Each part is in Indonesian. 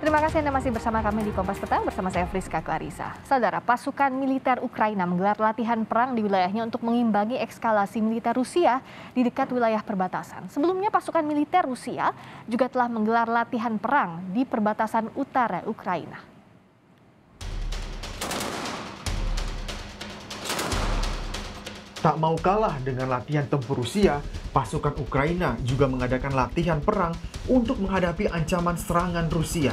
Terima kasih Anda masih bersama kami di Kompas Petang bersama saya Friska Clarissa. Saudara, pasukan militer Ukraina menggelar latihan perang di wilayahnya untuk mengimbangi eskalasi militer Rusia di dekat wilayah perbatasan. Sebelumnya pasukan militer Rusia juga telah menggelar latihan perang di perbatasan utara Ukraina. Tak mau kalah dengan latihan tempur Rusia, pasukan Ukraina juga mengadakan latihan perang untuk menghadapi ancaman serangan Rusia.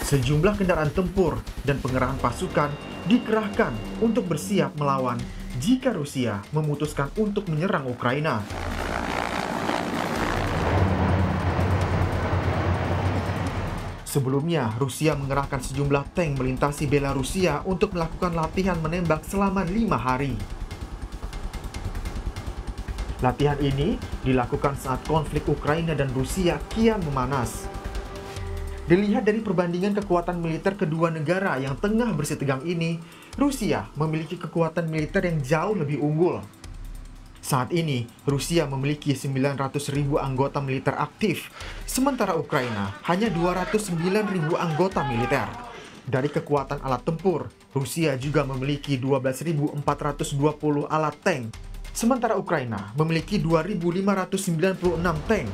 Sejumlah kendaraan tempur dan pengerahan pasukan dikerahkan untuk bersiap melawan jika Rusia memutuskan untuk menyerang Ukraina. Sebelumnya, Rusia mengerahkan sejumlah tank melintasi Belarusia untuk melakukan latihan menembak selama 5 hari. Latihan ini dilakukan saat konflik Ukraina dan Rusia kian memanas. Dilihat dari perbandingan kekuatan militer kedua negara yang tengah bersitegang ini, Rusia memiliki kekuatan militer yang jauh lebih unggul. Saat ini, Rusia memiliki 900.000 anggota militer aktif, sementara Ukraina hanya 209.000 anggota militer. Dari kekuatan alat tempur, Rusia juga memiliki 12.420 alat tank, sementara Ukraina memiliki 2.596 tank,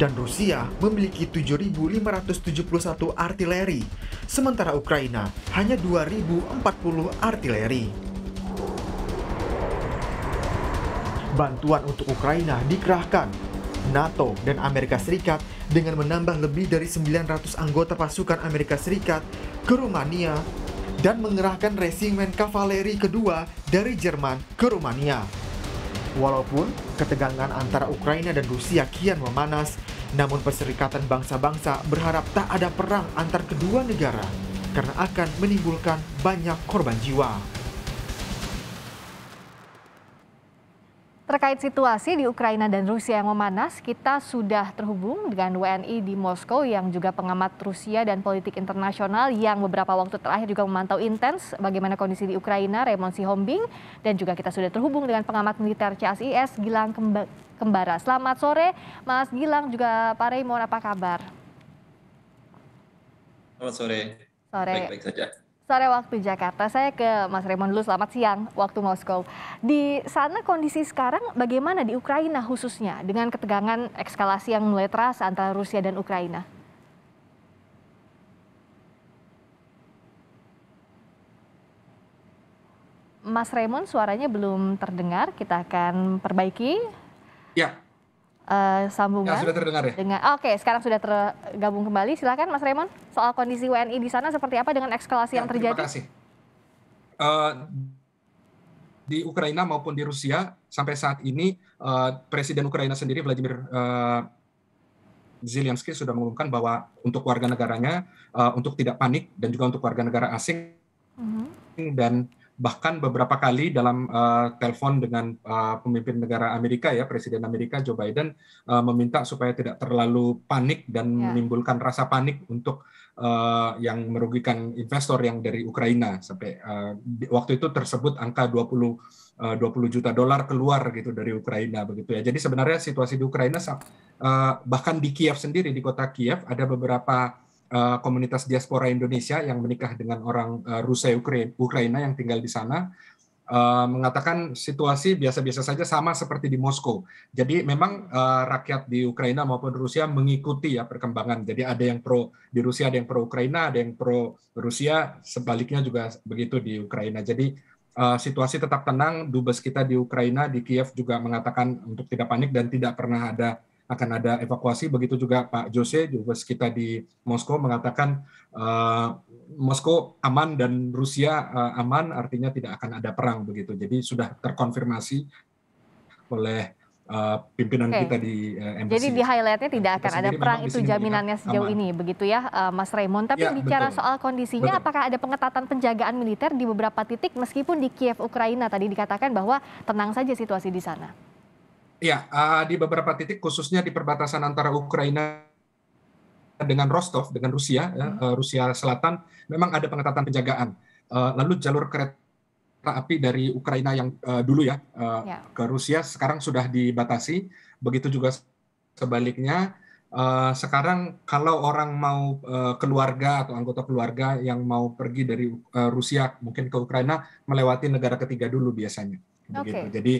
dan Rusia memiliki 7.571 artileri, sementara Ukraina hanya 2.040 artileri. Bantuan untuk Ukraina dikerahkan. NATO dan Amerika Serikat dengan menambah lebih dari 900 anggota pasukan Amerika Serikat ke Rumania dan mengerahkan resimen kavaleri kedua dari Jerman ke Rumania. Walaupun ketegangan antara Ukraina dan Rusia kian memanas, namun Perserikatan Bangsa-Bangsa berharap tak ada perang antar kedua negara karena akan menimbulkan banyak korban jiwa. Terkait situasi di Ukraina dan Rusia yang memanas, kita sudah terhubung dengan WNI di Moskow yang juga pengamat Rusia dan politik internasional yang beberapa waktu terakhir juga memantau intens bagaimana kondisi di Ukraina, Raymond Sihombing, dan juga kita sudah terhubung dengan pengamat militer CSIS, Gilang Kembara. Selamat sore, Mas Gilang, juga Pak Raymond, apa kabar? Selamat sore. Baik-baik saja. Sore waktu Jakarta, saya ke Mas Raymond dulu, selamat siang waktu Moskow. Di sana kondisi sekarang bagaimana di Ukraina khususnya dengan ketegangan eskalasi yang mulai terasa antara Rusia dan Ukraina? Mas Raymond, suaranya belum terdengar, kita akan perbaiki. Ya. Sambungan. Ya, sudah terdengar ya? Oke, sekarang sudah tergabung kembali. Silakan Mas Raymond, soal kondisi WNI di sana seperti apa dengan eskalasi yang terjadi? Terima kasih. Di Ukraina maupun di Rusia sampai saat ini Presiden Ukraina sendiri Vladimir Zelensky sudah mengumumkan bahwa untuk warga negaranya untuk tidak panik dan juga untuk warga negara asing dan bahkan beberapa kali dalam telepon dengan pemimpin negara Amerika, ya Presiden Amerika Joe Biden meminta supaya tidak terlalu panik dan menimbulkan rasa panik untuk yang merugikan investor yang dari Ukraina. Sampai waktu itu tersebut angka 20 juta dolar keluar gitu dari Ukraina begitu ya. Jadi sebenarnya situasi di Ukraina bahkan di Kiev sendiri, di kota Kiev ada beberapa komunitas diaspora Indonesia yang menikah dengan orang Rusia Ukraina yang tinggal di sana mengatakan situasi biasa-biasa saja, sama seperti di Moskow. Jadi memang rakyat di Ukraina maupun Rusia mengikuti ya perkembangan. Jadi ada yang pro di Rusia, ada yang pro Ukraina, ada yang pro Rusia, sebaliknya juga begitu di Ukraina. Jadi situasi tetap tenang. Dubes kita di Ukraina, di Kiev juga mengatakan untuk tidak panik dan tidak pernah akan ada evakuasi. Begitu juga Pak Jose, dubes kita di Moskow, mengatakan Moskow aman dan Rusia aman, artinya tidak akan ada perang begitu. Jadi sudah terkonfirmasi oleh pimpinan kita di embassy. Jadi di highlightnya tidak akan ada perang, itu jaminannya sejauh ini, begitu ya Mas Raymond. Tapi bicara soal kondisinya, apakah ada pengetatan penjagaan militer di beberapa titik meskipun di Kiev Ukraina tadi dikatakan bahwa tenang saja situasi di sana? Ya, di beberapa titik khususnya di perbatasan antara Ukraina dengan Rostov, dengan Rusia, Rusia Selatan, memang ada pengetatan penjagaan. Lalu jalur kereta api dari Ukraina yang dulu ke Rusia sekarang sudah dibatasi. Begitu juga sebaliknya, sekarang kalau orang mau keluarga atau anggota keluarga yang mau pergi dari Rusia mungkin ke Ukraina melewati negara ketiga dulu biasanya, begitu. Oke. Jadi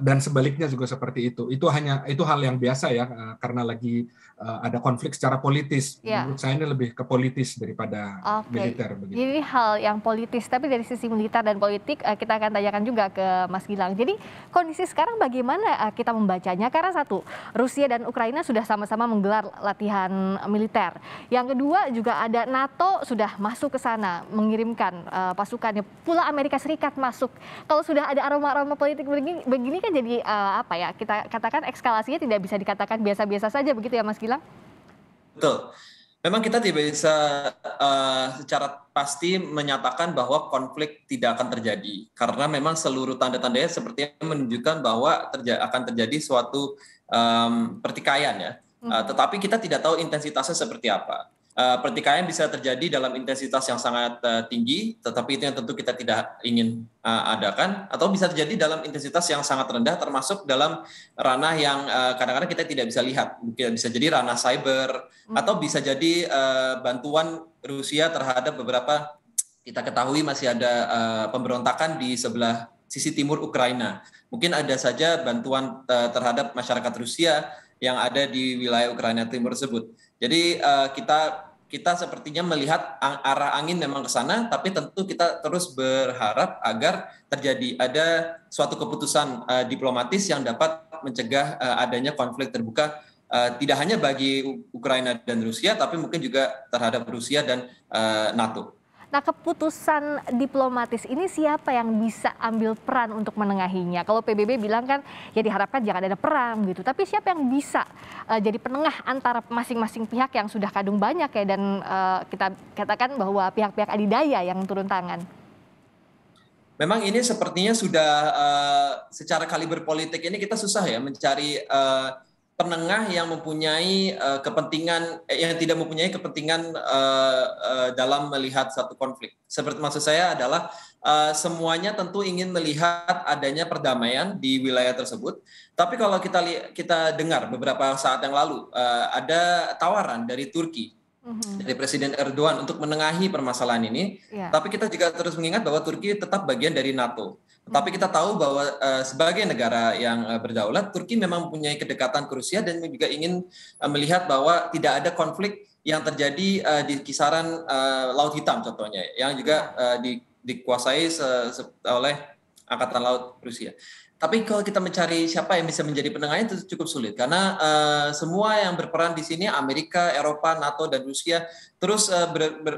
dan sebaliknya juga seperti itu. Itu hal yang biasa ya, karena lagi ada konflik secara politis. Ya. Menurut saya ini lebih ke politis daripada militer. Begitu. Jadi hal yang politis, tapi dari sisi militer dan politik kita akan tanyakan juga ke Mas Gilang. Jadi kondisi sekarang bagaimana kita membacanya? Karena satu, Rusia dan Ukraina sudah sama-sama menggelar latihan militer. Yang kedua juga ada NATO sudah masuk ke sana mengirimkan pasukannya. Pula Amerika Serikat masuk. Kalau sudah ada aroma-aroma politik begini kan jadi kita katakan eskalasinya tidak bisa dikatakan biasa-biasa saja, begitu ya Mas Gilang? Betul. Memang kita tidak bisa secara pasti menyatakan bahwa konflik tidak akan terjadi, karena memang seluruh tanda-tandanya sepertinya menunjukkan bahwa akan terjadi suatu pertikaian ya. Tetapi kita tidak tahu intensitasnya seperti apa. Pertikaian bisa terjadi dalam intensitas yang sangat tinggi, tetapi itu yang tentu kita tidak ingin adakan, atau bisa terjadi dalam intensitas yang sangat rendah, termasuk dalam ranah yang kadang-kadang kita tidak bisa lihat. Mungkin bisa jadi ranah cyber, atau bisa jadi bantuan Rusia terhadap beberapa, kita ketahui masih ada pemberontakan di sebelah sisi timur Ukraina. Mungkin ada saja bantuan terhadap masyarakat Rusia yang ada di wilayah Ukraina timur tersebut. Jadi kita sepertinya melihat arah angin memang ke sana, tapi tentu kita terus berharap agar ada suatu keputusan diplomatis yang dapat mencegah adanya konflik terbuka, tidak hanya bagi Ukraina dan Rusia, tapi mungkin juga terhadap Rusia dan NATO. Nah, keputusan diplomatis ini siapa yang bisa ambil peran untuk menengahinya? Kalau PBB bilang kan ya diharapkan jangan ada perang gitu. Tapi siapa yang bisa jadi penengah antara masing-masing pihak yang sudah kadung banyak ya, dan kita katakan bahwa pihak-pihak adidaya yang turun tangan? Memang ini sepertinya sudah secara kaliber politik ini kita susah ya mencari penengah yang mempunyai kepentingan, yang tidak mempunyai kepentingan dalam melihat satu konflik. Seperti maksud saya adalah semuanya tentu ingin melihat adanya perdamaian di wilayah tersebut. Tapi kalau kita dengar beberapa saat yang lalu ada tawaran dari Turki, dari Presiden Erdogan untuk menengahi permasalahan ini. Tapi kita juga terus mengingat bahwa Turki tetap bagian dari NATO. Tapi kita tahu bahwa sebagai negara yang berdaulat, Turki memang mempunyai kedekatan ke Rusia dan juga ingin melihat bahwa tidak ada konflik yang terjadi di kisaran Laut Hitam contohnya, yang juga dikuasai oleh Angkatan Laut Rusia. Tapi kalau kita mencari siapa yang bisa menjadi penengahnya itu cukup sulit, karena semua yang berperan di sini, Amerika, Eropa, NATO, dan Rusia, terus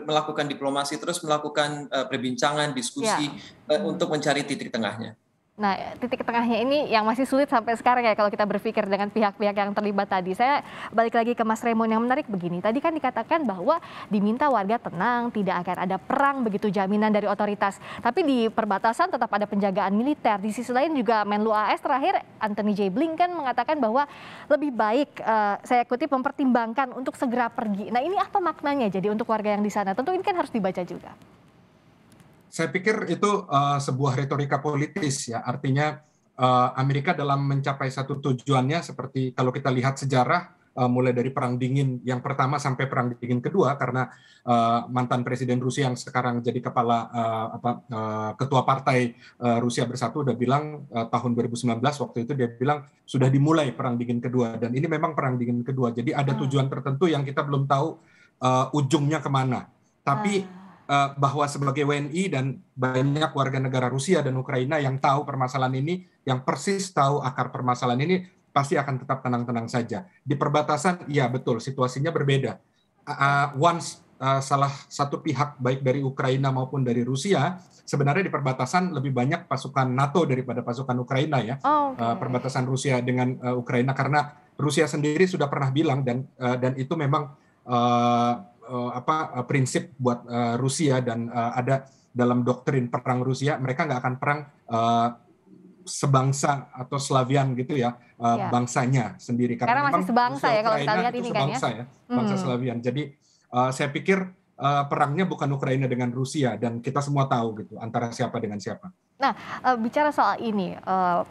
melakukan diplomasi, terus melakukan perbincangan, diskusi untuk mencari titik tengahnya. Nah, titik tengahnya ini yang masih sulit sampai sekarang ya kalau kita berpikir dengan pihak-pihak yang terlibat tadi. Saya balik lagi ke Mas Raymond, yang menarik begini. Tadi kan dikatakan bahwa diminta warga tenang, tidak akan ada perang, begitu jaminan dari otoritas. Tapi di perbatasan tetap ada penjagaan militer. Di sisi lain juga Menlu AS terakhir Antony J. Blinken mengatakan bahwa lebih baik, saya kutip, mempertimbangkan untuk segera pergi. Nah, ini apa maknanya jadi untuk warga yang di sana? Tentu ini kan harus dibaca juga. Saya pikir itu sebuah retorika politis ya, artinya Amerika dalam mencapai satu tujuannya, seperti kalau kita lihat sejarah mulai dari Perang Dingin yang pertama sampai Perang Dingin kedua, karena mantan Presiden Rusia yang sekarang jadi kepala ketua partai Rusia Bersatu udah bilang tahun 2019 waktu itu dia bilang sudah dimulai Perang Dingin kedua, dan ini memang Perang Dingin kedua. Jadi ada tujuan tertentu yang kita belum tahu ujungnya kemana. Tapi bahwa sebagai WNI dan banyak warga negara Rusia dan Ukraina yang tahu permasalahan ini, yang persis tahu akar permasalahan ini, pasti akan tetap tenang-tenang saja. Di perbatasan, ya betul, situasinya berbeda. Once salah satu pihak, baik dari Ukraina maupun dari Rusia, sebenarnya di perbatasan lebih banyak pasukan NATO daripada pasukan Ukraina ya. Perbatasan Rusia dengan Ukraina, karena Rusia sendiri sudah pernah bilang, dan itu memang prinsip buat Rusia, dan ada dalam doktrin perang Rusia, mereka nggak akan perang sebangsa atau Slavian gitu ya, bangsanya sendiri, karena masih sebangsa ya kalau kita lihat ini kan ya. Bangsa Slavian. Jadi saya pikir perangnya bukan Ukraina dengan Rusia, dan kita semua tahu gitu antara siapa dengan siapa. Nah, bicara soal ini,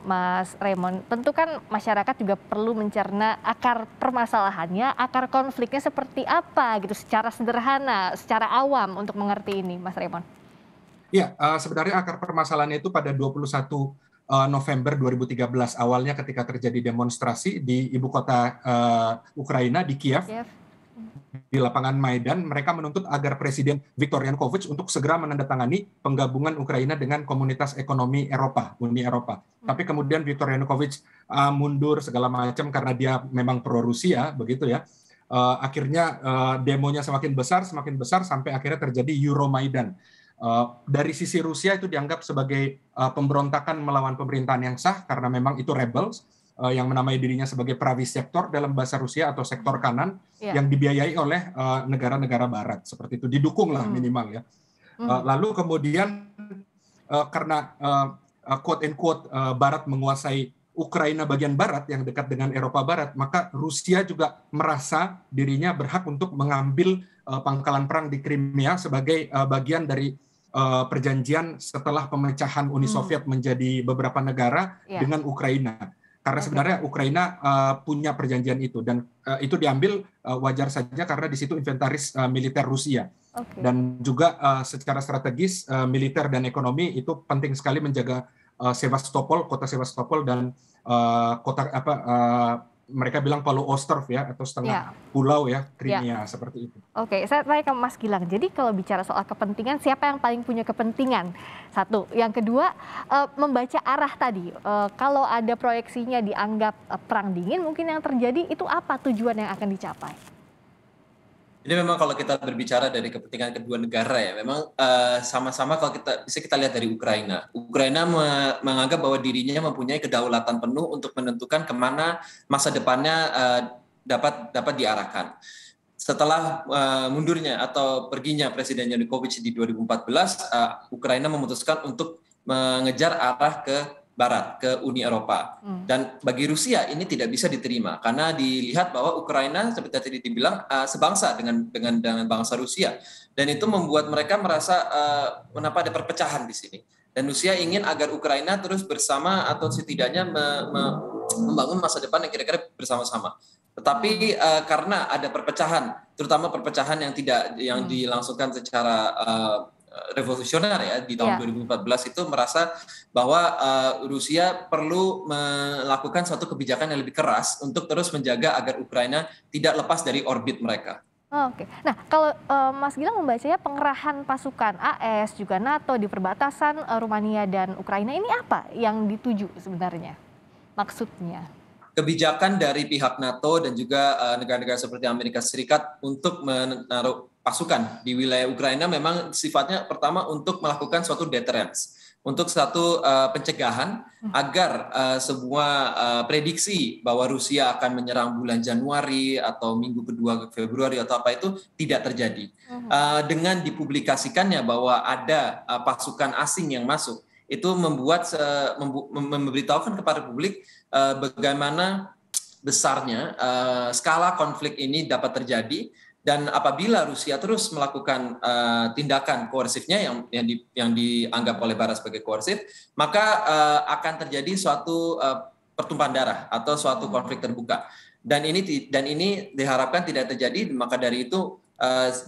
Mas Raymond, tentu kan masyarakat juga perlu mencerna akar permasalahannya, akar konfliknya seperti apa gitu, secara sederhana, secara awam untuk mengerti ini, Mas Raymond. Ya, sebenarnya akar permasalahannya itu pada 21 November 2013, awalnya ketika terjadi demonstrasi di ibu kota Ukraina, di Kiev. Di lapangan Maidan, mereka menuntut agar Presiden Viktor Yanukovych untuk segera menandatangani penggabungan Ukraina dengan Komunitas Ekonomi Eropa, Uni Eropa. Tapi kemudian Viktor Yanukovych mundur segala macam karena dia memang pro-Rusia, begitu ya. Akhirnya demonya semakin besar sampai akhirnya terjadi Euromaidan. Dari sisi Rusia itu dianggap sebagai pemberontakan melawan pemerintahan yang sah karena memang itu rebels, yang menamai dirinya sebagai pravi sektor dalam bahasa Rusia atau sektor kanan, yang dibiayai oleh negara-negara barat, seperti itu, didukung lah minimal ya. Lalu kemudian karena quote and quote barat menguasai Ukraina bagian barat yang dekat dengan Eropa Barat, maka Rusia juga merasa dirinya berhak untuk mengambil pangkalan perang di Crimea sebagai bagian dari perjanjian setelah pemecahan Uni Soviet menjadi beberapa negara dengan Ukraina. Karena sebenarnya Ukraina punya perjanjian itu, dan itu diambil wajar saja karena di situ inventaris militer Rusia. Dan juga secara strategis militer dan ekonomi itu penting sekali menjaga Sevastopol, kota Sevastopol, dan kota mereka bilang Palu Ostrov ya, atau setengah pulau ya, Crimea, seperti itu. Oke, saya tanya ke Mas Gilang. Jadi kalau bicara soal kepentingan, siapa yang paling punya kepentingan? Satu. Yang kedua, membaca arah tadi. Kalau ada proyeksinya dianggap perang dingin, mungkin yang terjadi itu apa tujuan yang akan dicapai? Jadi memang kalau kita berbicara dari kepentingan kedua negara ya, memang sama-sama kalau kita lihat dari Ukraina. Ukraina menganggap bahwa dirinya mempunyai kedaulatan penuh untuk menentukan kemana masa depannya dapat diarahkan. Setelah mundurnya atau perginya Presiden Yanukovych di 2014, Ukraina memutuskan untuk mengejar arah ke Barat, ke Uni Eropa. Dan bagi Rusia ini tidak bisa diterima karena dilihat bahwa Ukraina seperti tadi dibilang sebangsa dengan bangsa Rusia, dan itu membuat mereka merasa kenapa ada perpecahan di sini. Dan Rusia ingin agar Ukraina terus bersama atau setidaknya membangun masa depan yang kira-kira bersama-sama. Tetapi karena ada perpecahan, terutama perpecahan yang dilangsungkan secara revolusioner ya di tahun 2014 itu merasa bahwa Rusia perlu melakukan suatu kebijakan yang lebih keras untuk terus menjaga agar Ukraina tidak lepas dari orbit mereka. Oke. Nah, kalau Mas Gilang membacanya pengerahan pasukan AS juga NATO di perbatasan Rumania dan Ukraina, ini apa yang dituju sebenarnya? Maksudnya? Kebijakan dari pihak NATO dan juga negara-negara seperti Amerika Serikat untuk menaruh pasukan di wilayah Ukraina memang sifatnya pertama untuk melakukan suatu deterrence, untuk satu pencegahan agar sebuah prediksi bahwa Rusia akan menyerang bulan Januari atau minggu kedua Februari atau apa itu tidak terjadi. Dengan dipublikasikannya bahwa ada pasukan asing yang masuk, itu memberitahukan kepada publik bagaimana besarnya skala konflik ini dapat terjadi. Dan apabila Rusia terus melakukan tindakan koersifnya yang dianggap oleh Barat sebagai koersif, maka akan terjadi suatu pertumpahan darah atau suatu konflik terbuka. Dan ini diharapkan tidak terjadi, maka dari itu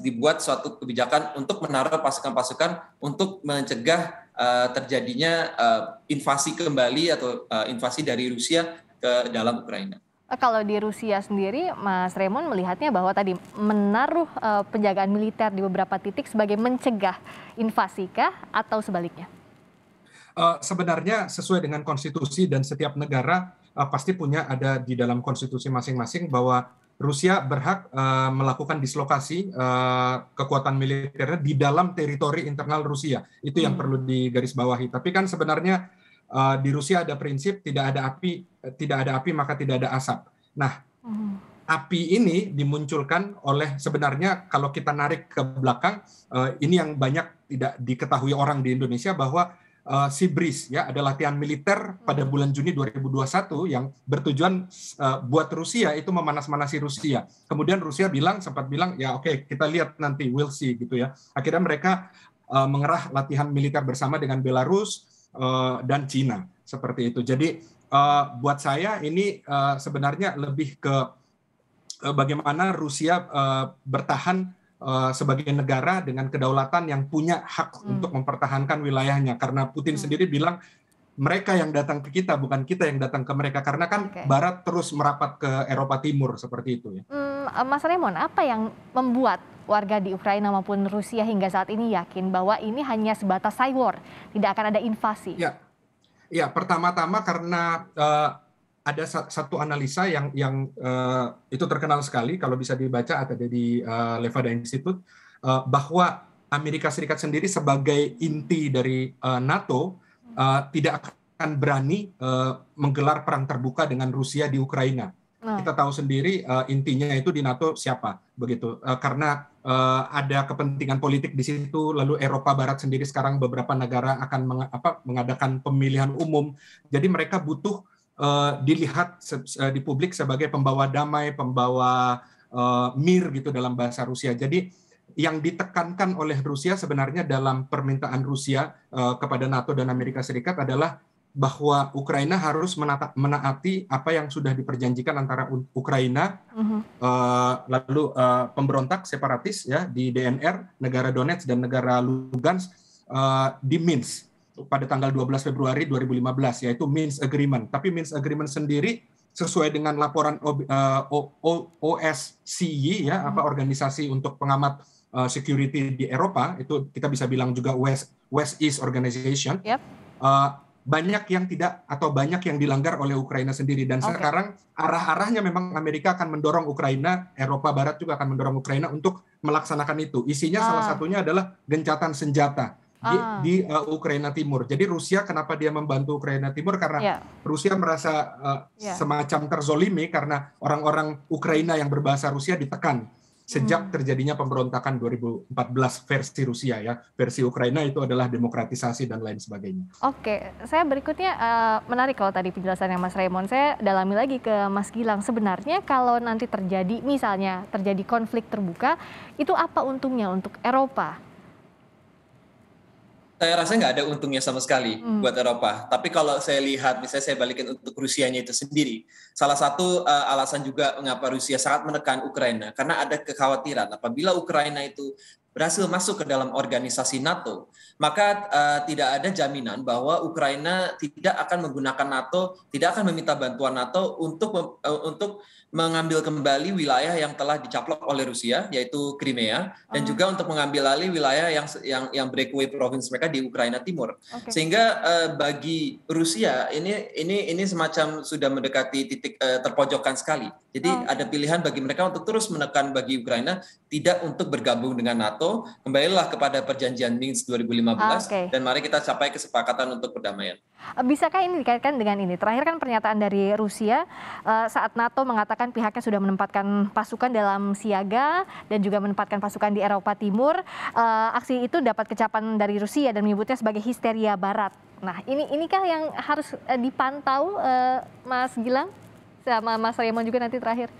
dibuat suatu kebijakan untuk menaruh pasukan-pasukan untuk mencegah terjadinya invasi kembali atau invasi dari Rusia ke dalam Ukraina. Kalau di Rusia sendiri, Mas Raymond melihatnya bahwa tadi menaruh penjagaan militer di beberapa titik sebagai mencegah invasi kah atau sebaliknya? Sebenarnya sesuai dengan konstitusi dan setiap negara pasti punya ada di dalam konstitusi masing-masing bahwa Rusia berhak melakukan dislokasi kekuatan militernya di dalam teritori internal Rusia. Itu yang perlu digarisbawahi. Tapi kan sebenarnya di Rusia ada prinsip tidak ada api maka tidak ada asap. Nah, api ini dimunculkan oleh sebenarnya kalau kita narik ke belakang, ini yang banyak tidak diketahui orang di Indonesia bahwa Seabreeze, ya, ada latihan militer pada bulan Juni 2021 yang bertujuan buat Rusia itu memanas-manasi Rusia. Kemudian Rusia sempat bilang ya oke, kita lihat nanti, we'll see gitu ya. Akhirnya mereka mengerah latihan militer bersama dengan Belarus dan Cina seperti itu. Jadi buat saya ini sebenarnya lebih ke bagaimana Rusia bertahan sebagai negara dengan kedaulatan yang punya hak untuk mempertahankan wilayahnya, karena Putin sendiri bilang mereka yang datang ke kita, bukan kita yang datang ke mereka, karena kan Barat terus merapat ke Eropa Timur seperti itu ya. Mas Raymond, apa yang membuat warga di Ukraina maupun Rusia hingga saat ini yakin bahwa ini hanya sebatas cywar, tidak akan ada invasi? Ya, pertama-tama karena ada satu analisa yang itu terkenal sekali, kalau bisa dibaca ada di Levada Institute, bahwa Amerika Serikat sendiri sebagai inti dari NATO tidak akan berani menggelar perang terbuka dengan Rusia di Ukraina. Kita tahu sendiri intinya itu di NATO siapa, begitu. Karena ada kepentingan politik di situ, lalu Eropa Barat sendiri sekarang beberapa negara akan mengadakan pemilihan umum, jadi mereka butuh dilihat di publik sebagai pembawa damai, pembawa mir gitu dalam bahasa Rusia. Jadi yang ditekankan oleh Rusia sebenarnya dalam permintaan Rusia kepada NATO dan Amerika Serikat adalah bahwa Ukraina harus menaati apa yang sudah diperjanjikan antara Ukraina, lalu pemberontak separatis ya di DNR, negara Donetsk dan negara Lugansk di Minsk pada tanggal 12 Februari 2015, yaitu Minsk Agreement. Tapi Minsk Agreement sendiri sesuai dengan laporan OSCE, ya, organisasi untuk pengamat security di Eropa, itu kita bisa bilang juga West East Organization. Banyak yang tidak atau banyak yang dilanggar oleh Ukraina sendiri, dan sekarang arah-arahnya memang Amerika akan mendorong Ukraina, Eropa Barat juga akan mendorong Ukraina untuk melaksanakan itu. Isinya salah satunya adalah gencatan senjata di Ukraina Timur. Jadi Rusia kenapa dia membantu Ukraina Timur? Karena Rusia merasa semacam terzolimi karena orang-orang Ukraina yang berbahasa Rusia ditekan sejak terjadinya pemberontakan 2014 versi Rusia ya. Versi Ukraina itu adalah demokratisasi dan lain sebagainya. Oke, saya berikutnya menarik kalau tadi penjelasannya Mas Raymond. Saya dalami lagi ke Mas Gilang. Sebenarnya kalau nanti terjadi, misalnya terjadi konflik terbuka, itu apa untungnya untuk Eropa? Saya rasa nggak ada untungnya sama sekali buat Eropa. Tapi kalau saya lihat, misalnya saya balikin untuk Rusianya itu sendiri, salah satu alasan juga mengapa Rusia sangat menekan Ukraina, karena ada kekhawatiran apabila Ukraina itu berhasil masuk ke dalam organisasi NATO, maka tidak ada jaminan bahwa Ukraina tidak akan menggunakan NATO, tidak akan meminta bantuan NATO untuk mengambil kembali wilayah yang telah dicaplok oleh Rusia, yaitu Crimea, dan juga untuk mengambil alih wilayah yang breakaway province mereka di Ukraina Timur. Sehingga bagi Rusia ini semacam sudah mendekati titik terpojokkan sekali. Jadi ada pilihan bagi mereka untuk terus menekan bagi Ukraina, tidak untuk bergabung dengan NATO. Kembalilah kepada perjanjian Minsk 2015 dan mari kita capai kesepakatan untuk perdamaian. Bisakah ini dikaitkan dengan ini? Terakhir kan pernyataan dari Rusia saat NATO mengatakan pihaknya sudah menempatkan pasukan dalam siaga dan juga menempatkan pasukan di Eropa Timur. Aksi itu dapat kecapan dari Rusia dan menyebutnya sebagai histeria Barat. Nah, inikah yang harus dipantau, Mas Gilang? Sama Mas Raymond juga nanti terakhir.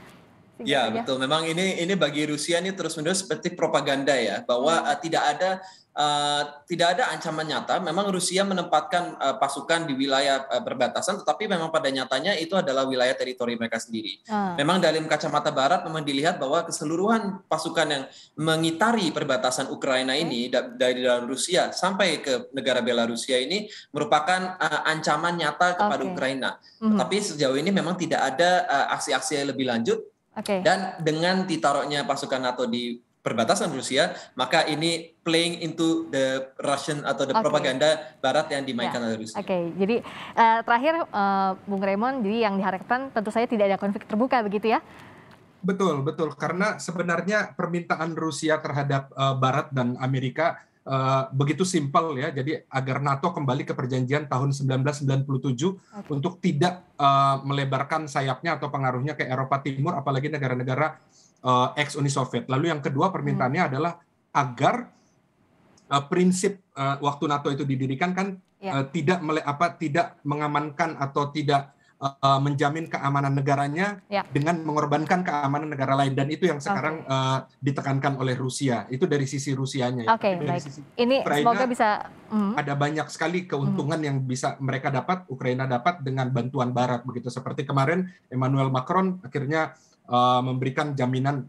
Ya, betul. Memang ini bagi Rusia ini terus-menerus seperti propaganda ya, bahwa tidak ada ancaman nyata. Memang Rusia menempatkan pasukan di wilayah perbatasan, tetapi memang pada nyatanya itu adalah wilayah teritori mereka sendiri. Memang dalam kacamata Barat memang dilihat bahwa keseluruhan pasukan yang mengitari perbatasan Ukraina ini dari dalam Rusia sampai ke negara Belarusia ini merupakan ancaman nyata kepada Ukraina. Tapi sejauh ini memang tidak ada aksi-aksi yang lebih lanjut. Dan dengan ditaruhnya pasukan NATO di perbatasan Rusia, maka ini playing into the Russian atau the propaganda Barat yang dimainkan oleh Rusia. Jadi terakhir Bung Raymond, jadi yang diharapkan tentu saja tidak ada konflik terbuka begitu ya? Betul. Karena sebenarnya permintaan Rusia terhadap Barat dan Amerika begitu simpel ya. Jadi agar NATO kembali ke perjanjian tahun 1997 untuk tidak melebarkan sayapnya atau pengaruhnya ke Eropa Timur, apalagi negara-negara ex-Uni Soviet. Lalu yang kedua permintaannya adalah agar prinsip waktu NATO itu didirikan kan tidak mengamankan atau tidak menjamin keamanan negaranya dengan mengorbankan keamanan negara lain, dan itu yang sekarang ditekankan oleh Rusia. Itu dari sisi Rusianya. Oke, baik. Ini Ukraina, semoga bisa ada banyak sekali keuntungan yang bisa mereka dapat, Ukraina dapat dengan bantuan Barat begitu. Seperti kemarin Emmanuel Macron akhirnya memberikan jaminan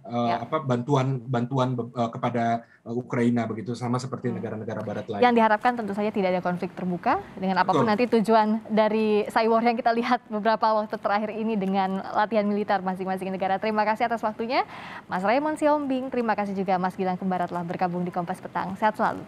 bantuan kepada Ukraina begitu, sama seperti negara-negara Barat lain. Yang diharapkan tentu saja tidak ada konflik terbuka dengan apapun nanti tujuan dari cyber yang kita lihat beberapa waktu terakhir ini dengan latihan militer masing-masing negara. Terima kasih atas waktunya Mas Raymond Siombing, terima kasih juga Mas Gilang Kembara telah bergabung di Kompas Petang. Sehat selalu.